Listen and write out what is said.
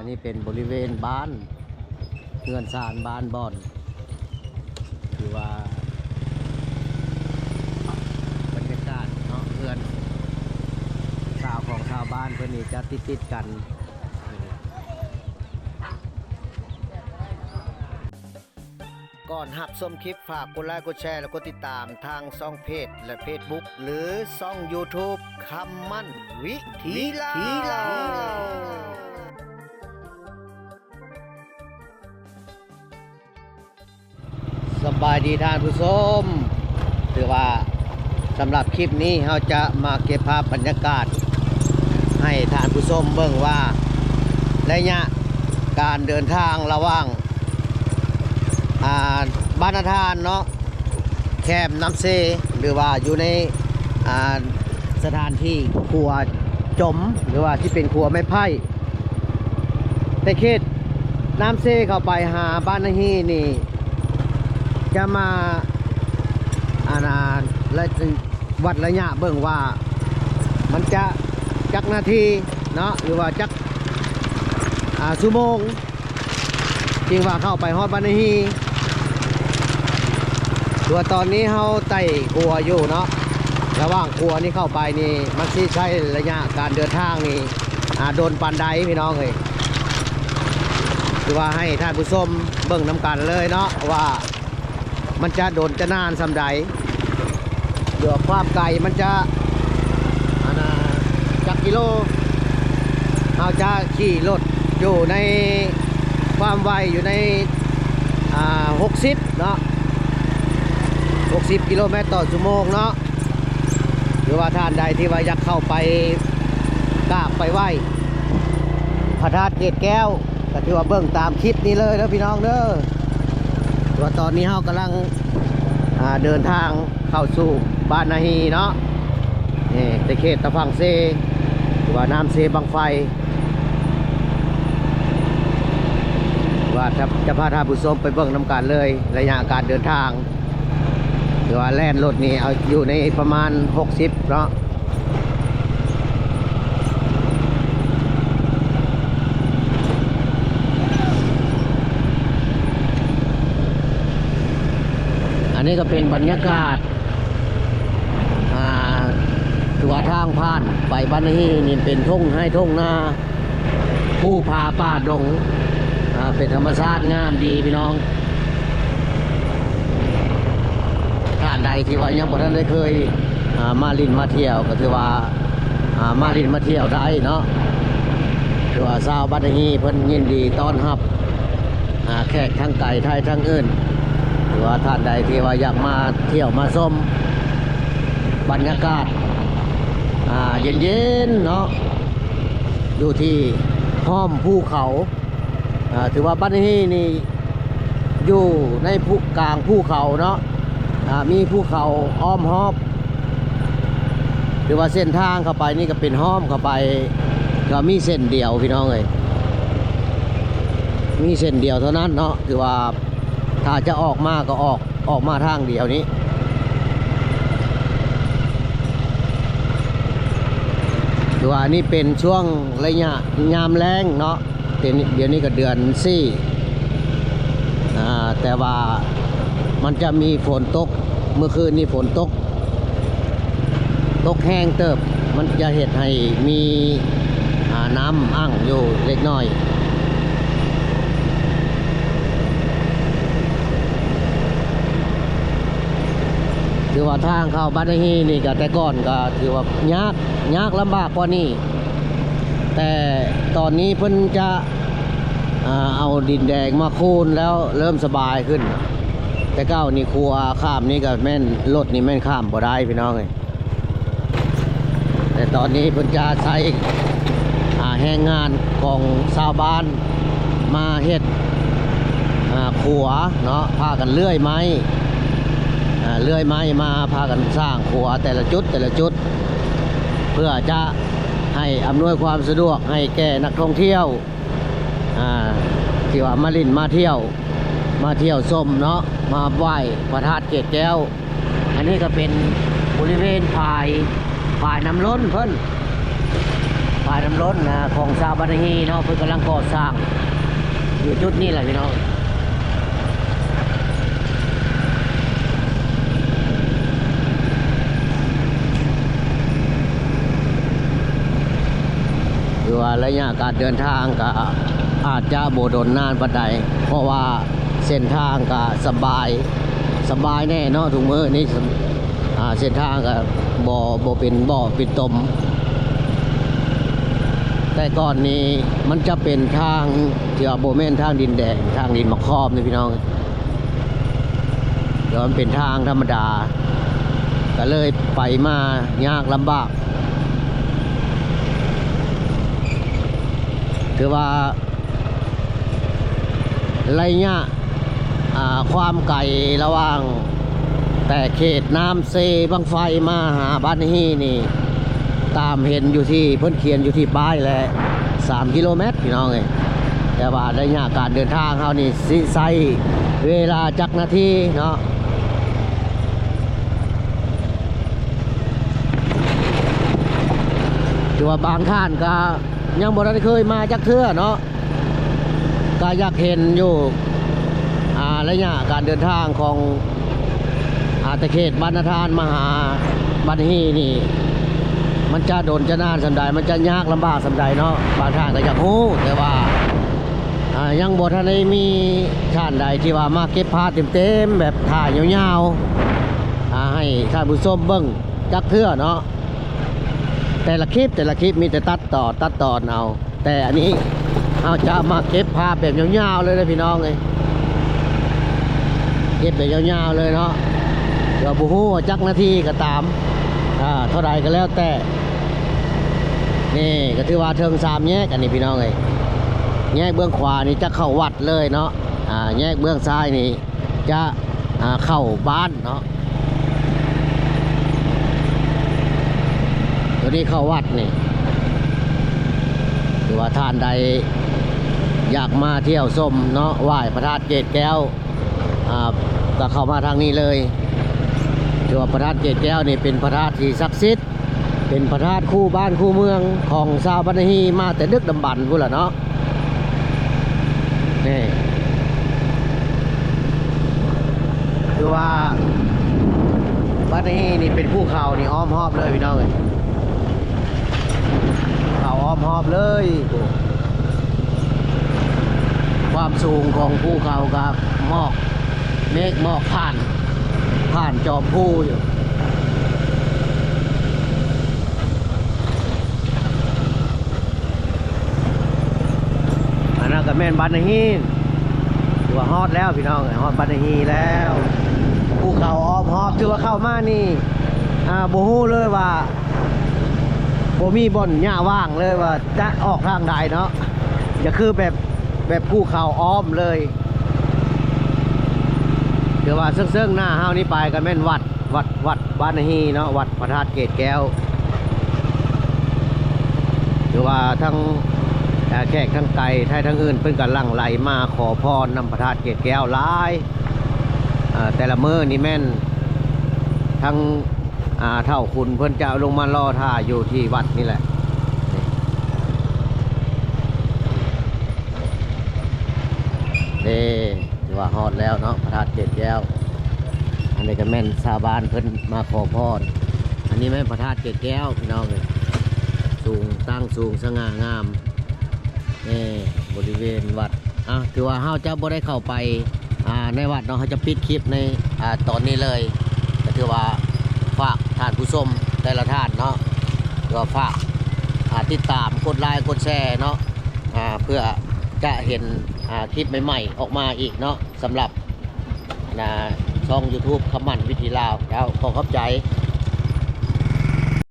นี้เป็นบริเวณบ้านเรือนซานบ้านบ่อนคือว่าบรรยากาศเนาะเรือนชาวของชาวบ้านเพื่อนนี่จะติดกันก่อนหับส้มคลิปฝากกดไลค์กดแชร์และกดติดตามทางช่องเพจและ Facebook หรือช่อง YouTube คำมั่นวิธีเล่าสบายดีท่านผู้ชมถือว่าสำหรับคลิปนี้เราจะมาเก็บภาพบรรยากาศให้ท่านผู้ชมเบิ่งว่าระยะการเดินทางระหว่างบ้านอาทานเนาะแคมป์น้ำเซหรือว่าอยู่ในสถานที่ครัวจมหรือว่าที่เป็นครัวไม้ไผ่แต่เขตน้ำเซเข้าไปหาบ้านนาฮีนี่จะมาวัดระยะเบิ่งว่ามันจะจักนาทีเนาะหรือว่าจักชั่วโมงจริงว่าเข้าไปฮอดบ้านนาฮีตัวตอนนี้เขาไต่ครัวอยู่เนาะระหว่างครัวนี่เข้าไปนี่มันสิใช้ระยะการเดินทางนี่โดนปันไดพี่น้องเลยคือว่าให้ท่านผู้ชมเบิ่งน้ำกันเลยเนาะว่ามันจะโดนจะนานสำใดเดี๋ยวความไกลมันจะจักกิโลเราจะขี่รถอยู่ในความไวอยู่ใน60เนาะ60 กิโลเมตรต่อชั่วโมงเนาะหรือว่าท่านใดที่ว่าอยากเข้าไปกราบไปไหว้พระธาตุเกศแก้วก็ถือว่าเบิ่งตามคลิปนี้เลยนะพี่น้องเด้อว่าตอนนี้เรากำลังเดินทางเข้าสู่บ้านนาฮีเนาะนี่ในเขตตะพังเซหรือว่าน้ำเซบังไฟว่าจะพาท่านผู้ชมไปเบิ่งน้ำกันเลยระยะการเดินทางหรือว่าแล่นรถนี่เอาอยู่ในประมาณ60เนาะอันนี้ก็เป็นบรรยากาศตัวทางผ่านไปบ้านนี้นี่เป็นทุ่งให้ทุ่งนาผู้พาป่าดงเป็นธรรมชาติงามดีพี่น้องท่านใดที่ว่ายังบ่ทันได้เคยมาลินมาเที่ยวก็ถือว่ามาลินมาเที่ยวได้เนาะถือว่าชาวบ้านนี้เพิ่นยินดีต้อนรับแขกทั้งไก่ไทยทั้งอื่นหรือว่าท่านใดที่ว่าอยากมาเที่ยวมาชมบรรยากาศเย็นๆเนาะอยู่ที่ห้อมภูเขาถือว่าบ้านนี้นี่อยู่ในกลางภูเขาเนาะมีภูเขาอ้อมหอบหรือว่าเส้นทางเข้าไปนี่ก็เป็นห้อมเข้าไปก็มีเส้นเดียวพี่น้องเลยมีเส้นเดียวเท่านั้นเนาะคือว่าถ้าจะออกมาก็ออกมาทางเดียวนี้คือว่านี่เป็นช่วงระยะยามแล้งเนาะเดี๋ยวนี้ก็เดือน4แต่ว่ามันจะมีฝนตกเมื่อคืนนี้ฝนตกแห้งเติบมันจะเหตุให้มีน้ำอั่งอยู่เล็กน้อยถือว่าทางเข้าบ้านนาฮีนี่ก็แต่ก่อนก็ถือว่ายากลำบากกว่านี้แต่ตอนนี้เพิ่นจะเอาดินแดงมาคูนแล้วเริ่มสบายขึ้นแต่เก้านี่ครัวข้ามนี่ก็แม่นรถนี่แม่นข้ามบ่ได้พี่น้องเลยแต่ตอนนี้เพิ่นจะใช้แรงงานของชาวบ้านมาเฮ็ดขัวเนาะพากันเลื่อยไม้มาพากันสร้างขัวแต่ละจุดเพื่อจะให้อำนวยความสะดวกให้แก่นักท่องเที่ยวที่ว่ามาลินมาเที่ยวชมเนาะมาไหว้พระธาตุเกศแก้วอันนี้ก็เป็นบริเวณฝ่ายน้ำล้นเพิ่น ฝ่ายน้ำล้นนะของชาวบ้านฮีเนาะเพิ่นกำลังก่อสร้างอยู่จุดนี้แหละพี่น้องคือว่าระยะการเดินทางก็อาจจะโบดนนานปานใดเพราะว่าเส้นทางก็สบายแน่เนาะถุงมือนี่เส้นทางก็บ่เป็นบ่อเป็นตมแต่ก่อนนี้มันจะเป็นทางที่ว่าโบแม่นทางดินแดงทางดินมะคอบนี่พี่น้องเดี๋ยวมันเป็นทางธรรมดาก็เลยไปมายากลำบากคือว่าระยะความไกลระหว่างแต่เขตน้ำเซบังไฟมาหาบ้านฮีนี่ตามเห็นอยู่ที่เพิ่นเขียนอยู่ที่ป้ายแหละ3 กิโลเมตรพี่น้องเลยแต่ว่าระยะการเดินทางเขานี่สิใช้เวลาจักนาทีเนาะถือว่าบางท่านก็ยังบ่ได้เคยมาจักเทื่อเนาะก็อยากเห็นอยู่ระยะการเดินทางของตะเขตบรรณทานมหาบันฮีนี่มันจะโดนจะนานสำใดมันจะยากลำบากสำใดเนาะบางท่านก็อยากรู้แต่ว่ายังบ่ทันได้มีท่านใดที่ว่ามาเก็บภาพเต็มๆแบบถ่ายยาวๆให้ท่านผู้ชมเบิ่งจักเทื่อเนาะแต่ละคลิปมีแต่ตัดต่อเอาแต่อันนี้เอาจะมาเก็บภาพแบบยาวๆเลยนะพี่น้องเลยเก็บแบบยาวๆเลยเนาะเดี๋ยวบูฮู้จักนาทีก็ตามเท่าไรก็แล้วแต่นี่ก็ถือว่าเทิง3 แยกอันนี้พี่น้องเลยแยกเบื้องขวานี่จะเข้าวัดเลยเนาะแยกเบื้องซ้ายนี่จะเข้าบ้านเนาะตัวนี้เข้าวัดนี่หรือว่าท่านใดอยากมาเที่ยวชมเนาะไหว้พระธาตุเกศแก้วก็เข้ามาทางนี้เลยถือว่าพระธาตุเกศแก้วนี่เป็นพระธาตุที่ศักดิ์สิทธิ์เป็นพระธาตุคู่บ้านคู่เมืองของชาวบ้านฮีมาแต่ดึกดำบรรพ์พุ่นล่ะเนาะนี่คือว่าบ้านฮีนี่เป็นภูเขานี่อ้อมรอบเลยพี่น้องเลยเขาอ้อมรอบเลยความสูงของภูเขากับหมอกเมฆหมอกผ่านจอมภูอยู่อันนั้นก็แม่นบ้านฮีถือว่าฮอดแล้วพี่น้องฮอดบ้านฮีแล้วภูเขาอ้อมรอบถือว่าเข้ามานี่บ่ฮู้เลยว่าบ่มีบ่อนหญ้าว่างเลยว่าจะออกทางใดเนาะจะคือแบบภูเขาอ้อมเลยเดี๋ยวว่าเซิ่งหน้าเฮานี่ไปกันแม่นวัดบ้านฮีเนาะวัดพระธาตุเกศแก้วเดี๋ยวว่าทั้งแขกทั้งไก่ไทยทั้งอื่นเพิ่นกันลั่งไหลมาขอพรนำพระธาตุเกศแก้วหลายแต่ละมื้อนี่แม่นทั้งเท่าคุณเพิ่นจะลงมารอท่าอยู่ที่วัดนี่แหละว่าฮอดแล้วเนาะพระธาตุเกศแก้วอันนี้ก็แม่นชาวบ้านเพิ่นมาขอพรอันนี้แม่นพระธาตุเกศแก้วพี่น้องเลยตั้งสูงสง่างามนี่บริเวณวัดถือว่าเฮาจะบ่ได้เข้าไปในวัดเนาะเฮาจะปิดคลิปในตอนนี้เลยก็ถือว่าฝากท่านผู้ชมแต่ละท่านเนาะก็ฝากติดตามกดไลค์กดแชร์เนาะเพื่อจะเห็นคลิปใหม่ๆออกมาอีกเนาะสำหรับช่อง YouTube คำมั่นวิถีลาวแล้วขอขอบใจ